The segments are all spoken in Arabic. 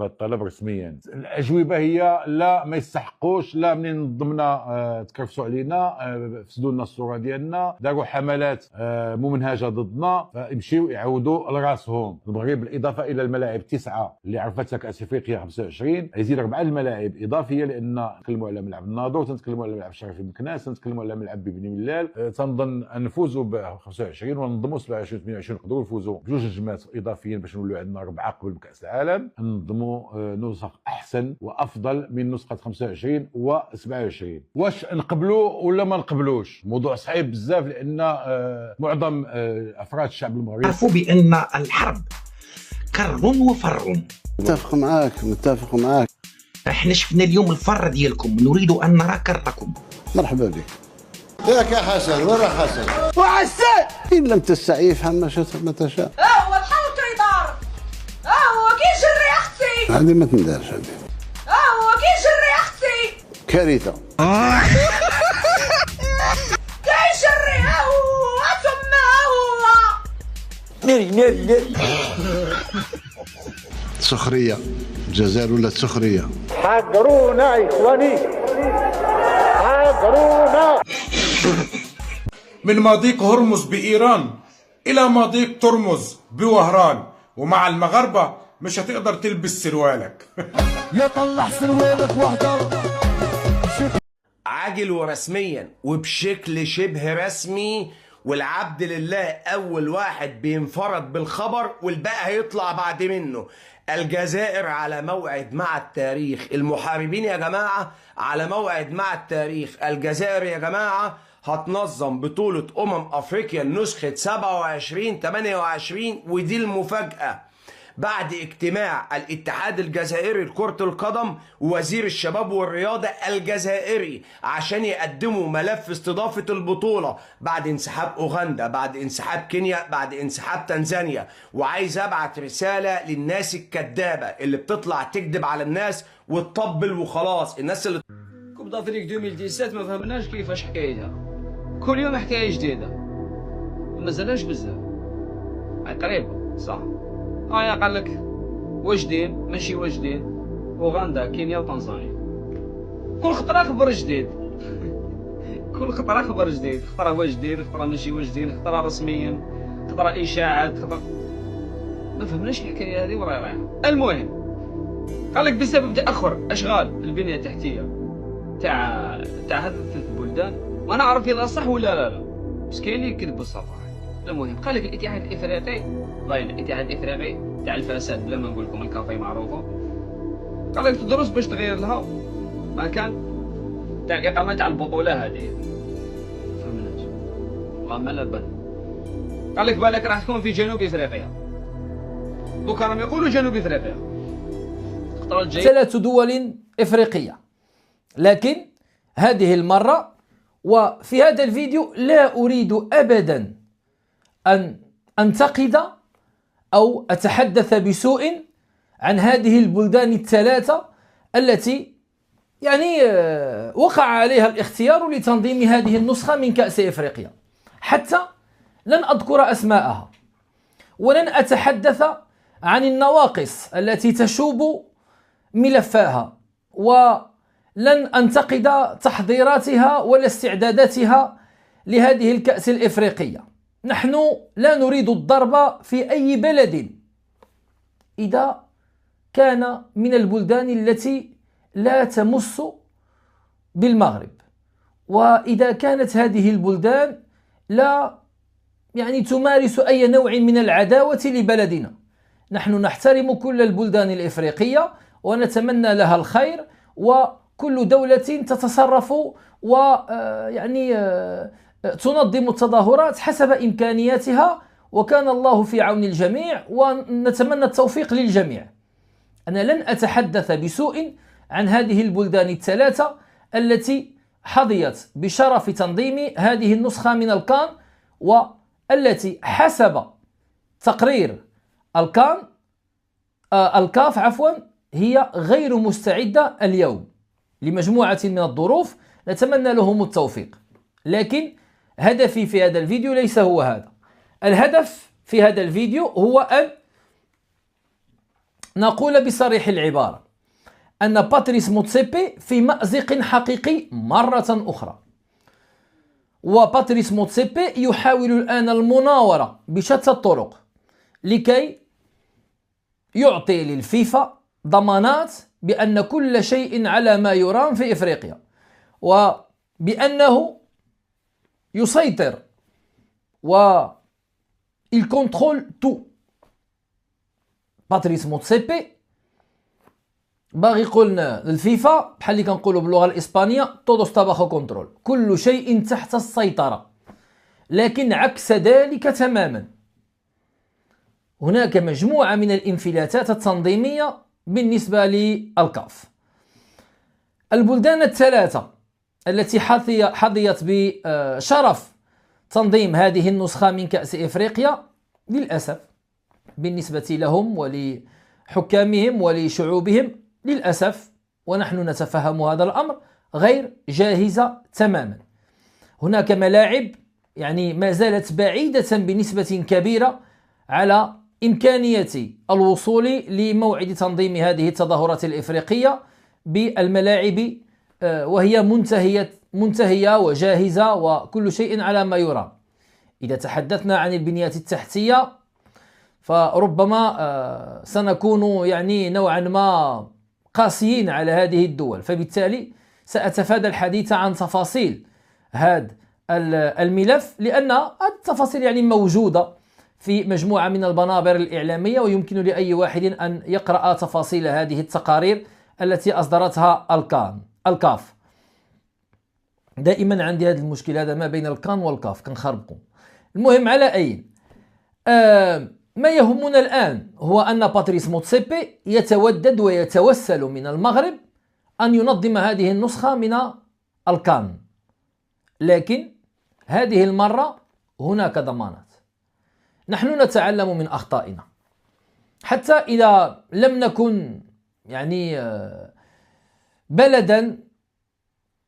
الطلب رسميا. الاجوبه هي لا، ما يستحقوش. لا، منين نظمنا تكرفسوا علينا، فسدوا لنا الصوره ديالنا، داروا حملات ممنهجه ضدنا، فيمشيو يعودوا لراسهم. المغرب بالاضافه الى الملاعب 9 اللي عرفتها كاس افريقيا 25 يزيد 4 الملاعب اضافيه، لان نتكلموا على ملعب الناظور، تنتكلموا على ملعب الشريف بمكناس، تنتكلموا على ملعب ببني ملال. تنظن ان نفوزوا ب 25 وننظموا 27 28، نقدروا نفوزوا بجوج نجمات اضافيين باش نولوا عندنا 4 قبل كاس العالم. ننظموا نسخ احسن وافضل من نسخه 25 و 27. واش نقبلوا ولا ما نقبلوش؟ موضوع صعيب بزاف، لان معظم افراد الشعب المغربي عرفوا بان الحرب كر وفر. متفق معاك. احنا شفنا اليوم الفر ديالكم، نريد ان نرى كرتكم. مرحبا بك. ياك يا حسن، وين راح حسن؟ وعسى إن لم تستعي فهم ما شئت ما تشاء. هو بحال تريدار، هو كيجري اختي. هذه ما تندارش هذه. هو كيجري اختي. كارثة. كيجري هو ثم هو. ناري. سخرية. الجزائر ولا سخرية. حقرونا يا اخواني، حقرونا. من مضيق هرمز بإيران إلى مضيق ترمز بوهران، ومع المغاربة مش هتقدر تلبس سروالك. يطلع سروالك واحدة. عاجل ورسميا وبشكل شبه رسمي، والعبد لله أول واحد بينفرد بالخبر والباقي هيطلع بعد منه. الجزائر على موعد مع التاريخ. المحاربين يا جماعة على موعد مع التاريخ. الجزائر يا جماعة هتنظم بطولة أفريقيا نسخة 27-28، ودي المفاجأة بعد اجتماع الاتحاد الجزائري لكرة القدم ووزير الشباب والرياضة الجزائري عشان يقدموا ملف استضافة البطولة بعد انسحاب أوغندا، بعد انسحاب كينيا، بعد انسحاب تنزانيا. وعايز أبعت رسالة للناس الكدابة اللي بتطلع تكذب على الناس وتطبل وخلاص. الناس اللي كوب دافريك 2017 ما فهمناش كيفاش حكايتها، كل يوم حكاية جديدة، مازالهاش بزاف. قريبة صح. قال لك واجدين ماشي واجدين، اوغندا كينيا وتنزانيا، كل خطره خبر جديد. كل خطره خبر جديد، خطره واجدين، خطره ماشي واجدين، خطره رسميا، خطره اشاعات، خطره ما فهمناش الحكايه هذه وراي رايحه. المهم قال لك بسبب تاخر اشغال البنيه التحتيه تاع هذه الثلاث بلدان، ما نعرف اذا صح ولا لا، بس كاين اللي يكذبوا الصراحه. المهم قال لك الاتحاد الافريقي، باين الاتحاد الافريقي تاع الفساد بلا ما نقول لكم الكافي معروفه، قال لك تدرس باش تغير لها مكان تاع الاقامه تاع البطوله هذه. فهمناش والله ما لا بال. قال لك بالك راح تكون في جنوب افريقيا، دوكا راهم يقولوا جنوب افريقيا. 3 دول افريقيه، لكن هذه المره وفي هذا الفيديو لا اريد ابدا أن أنتقد أو أتحدث بسوء عن هذه البلدان ال3 التي يعني وقع عليها الاختيار لتنظيم هذه النسخة من كأس إفريقيا. حتى لن أذكر أسماءها، ولن أتحدث عن النواقص التي تشوب ملفاها، ولن أنتقد تحضيراتها ولا استعداداتها لهذه الكأس الإفريقية. نحن لا نريد الضرب في أي بلد إذا كان من البلدان التي لا تمس بالمغرب، وإذا كانت هذه البلدان لا يعني تمارس أي نوع من العداوة لبلدنا. نحن نحترم كل البلدان الإفريقية ونتمنى لها الخير، وكل دولة تتصرف ويعني تنظم التظاهرات حسب إمكانياتها، وكان الله في عون الجميع، ونتمنى التوفيق للجميع. أنا لن أتحدث بسوء عن هذه البلدان ال3 التي حظيت بشرف تنظيم هذه النسخة من الكان، والتي حسب تقرير الكاف هي غير مستعدة اليوم لمجموعة من الظروف. نتمنى لهم التوفيق، لكن هدفي في هذا الفيديو ليس هو هذا. الهدف في هذا الفيديو هو أن نقول بصريح العبارة أن باتريس موتسيبي في مأزق حقيقي مرة أخرى، وباتريس موتسيبي يحاول الآن المناورة بشتى الطرق لكي يعطي للفيفا ضمانات بأن كل شيء على ما يرام في إفريقيا، وبأنه يسيطر il contrôle tout. باتريس موتسيبي باغي يقول للفيفا بحال اللي كنقولوا باللغه الاسبانيه todo está bajo control، كل شيء تحت السيطره. لكن عكس ذلك تماما، هناك مجموعه من الانفلاتات التنظيميه بالنسبه للكاف. البلدان الثلاثه التي حظيت بشرف تنظيم هذه النسخه من كأس افريقيا للاسف بالنسبه لهم ولحكامهم ولشعوبهم للأسف، ونحن نتفهم هذا الأمر، غير جاهزة تماما. هناك ملاعب يعني ما زالت بعيدة بنسبة كبيرة على إمكانية الوصول لموعد تنظيم هذه التظاهرات الإفريقية بالملاعب وهي منتهية وجاهزة وكل شيء على ما يرام. إذا تحدثنا عن البنيات التحتية فربما سنكون يعني نوعا ما قاسيين على هذه الدول، فبالتالي سأتفادى الحديث عن تفاصيل هذا الملف، لأن التفاصيل يعني موجودة في مجموعة من البنابر الإعلامية، ويمكن لأي واحد أن يقرأ تفاصيل هذه التقارير التي أصدرتها الكاف. دائما عندي هذا المشكلة هذا ما بين الكان والكاف كنخربقوا. المهم على أي ما يهمنا الآن هو أن باتريس موتسيبي يتودد ويتوسل من المغرب أن ينظم هذه النسخة من الكان، لكن هذه المرة هناك ضمانات. نحن نتعلم من أخطائنا، حتى إذا لم نكن يعني بلدا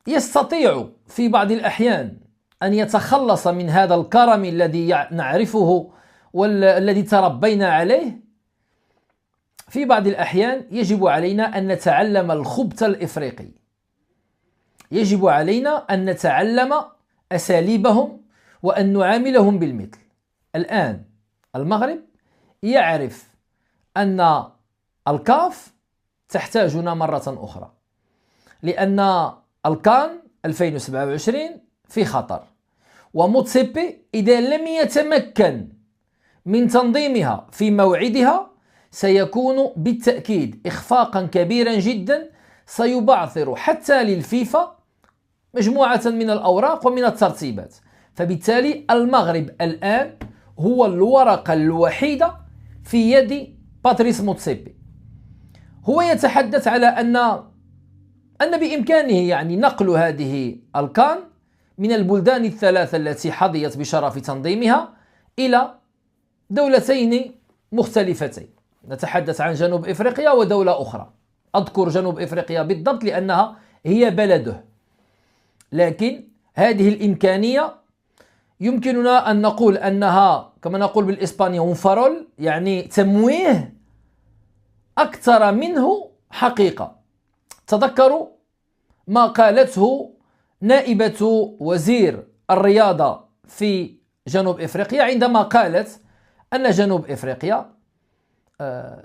يستطيع في بعض الأحيان أن يتخلص من هذا الكرم الذي نعرفه والذي تربينا عليه، في بعض الأحيان يجب علينا أن نتعلم الخبث الإفريقي، يجب علينا أن نتعلم أساليبهم وأن نعاملهم بالمثل. الآن المغرب يعرف أن الكاف تحتاجنا مرة أخرى، لأن الكان 2027 في خطر، وموتسيبي إذا لم يتمكن من تنظيمها في موعدها سيكون بالتأكيد إخفاقا كبيرا جدا، سيبعثر حتى للفيفا مجموعة من الأوراق ومن الترتيبات. فبالتالي المغرب الآن هو الورقة الوحيدة في يد باتريس موتسيبي. هو يتحدث على أن بإمكانه يعني نقل هذه الكان من البلدان الثلاثة التي حظيت بشرف تنظيمها إلى دولتين مختلفتين. نتحدث عن جنوب إفريقيا ودولة أخرى، أذكر جنوب إفريقيا بالضبط لأنها هي بلده، لكن هذه الإمكانية يمكننا أن نقول أنها كما نقول بالإسبانية انفرول، يعني تمويه أكثر منه حقيقة. تذكروا ما قالته نائبة وزير الرياضة في جنوب إفريقيا عندما قالت أن جنوب إفريقيا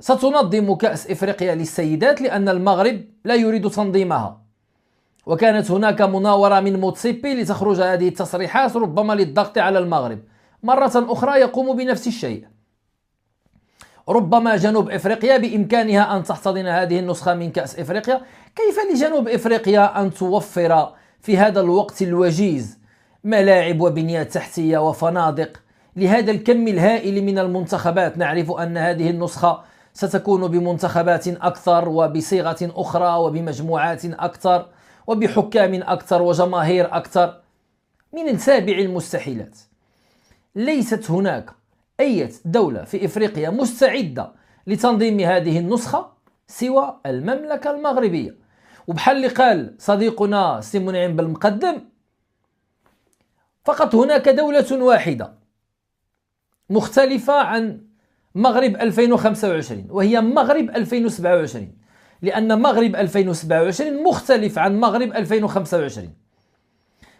ستنظم كأس إفريقيا للسيدات لأن المغرب لا يريد تنظيمها، وكانت هناك مناورة من موتسيبي لتخرج هذه التصريحات ربما للضغط على المغرب. مرة أخرى يقوم بنفس الشيء. ربما جنوب إفريقيا بإمكانها أن تحتضن هذه النسخة من كأس إفريقيا. كيف لجنوب إفريقيا أن توفر في هذا الوقت الوجيز ملاعب وبنيات تحتية وفنادق لهذا الكم الهائل من المنتخبات؟ نعرف أن هذه النسخة ستكون بمنتخبات أكثر وبصيغة أخرى وبمجموعات أكثر وبحكام أكثر وجماهير أكثر. من سابع المستحيلات. ليست هناك أي دولة في إفريقيا مستعدة لتنظيم هذه النسخة سوى المملكة المغربية. وبحال اللي قال صديقنا سي منعم بالمقدم، فقط هناك دولة واحدة مختلفة عن مغرب 2025 وهي مغرب 2027، لأن مغرب 2027 مختلف عن مغرب 2025.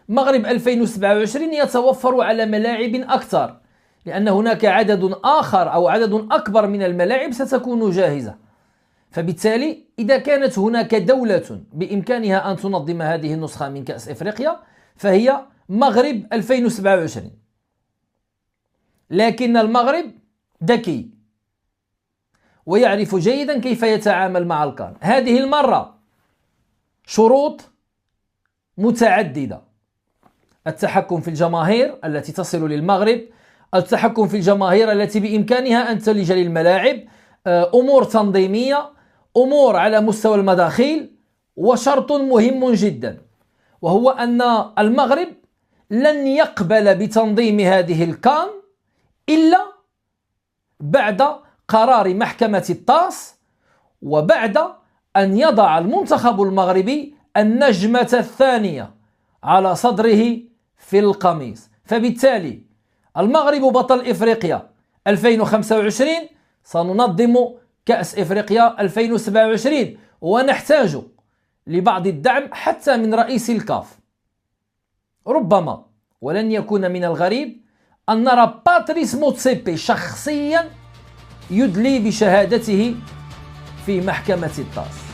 مغرب 2027 يتوفر على ملاعب أكثر، لأن هناك عدد آخر أو عدد أكبر من الملاعب ستكون جاهزة. فبالتالي إذا كانت هناك دولة بإمكانها أن تنظم هذه النسخة من كأس إفريقيا فهي مغرب 2027. لكن المغرب ذكي ويعرف جيدا كيف يتعامل مع الكان. هذه المرة شروط متعددة: التحكم في الجماهير التي تصل للمغرب، التحكم في الجماهير التي بإمكانها أن تلج للملاعب، أمور تنظيمية، أمور على مستوى المداخيل، وشرط مهم جدا وهو أن المغرب لن يقبل بتنظيم هذه الكان إلا بعد قرار محكمة الطاس، وبعد أن يضع المنتخب المغربي النجمة الثانية على صدره في القميص. فبالتالي المغرب بطل إفريقيا 2025، سننظم كأس إفريقيا 2027 ونحتاج لبعض الدعم حتى من رئيس الكاف. ربما ولن يكون من الغريب أن نرى باتريس موتسيبي شخصيا يدلي بشهادته في محكمة الطاس.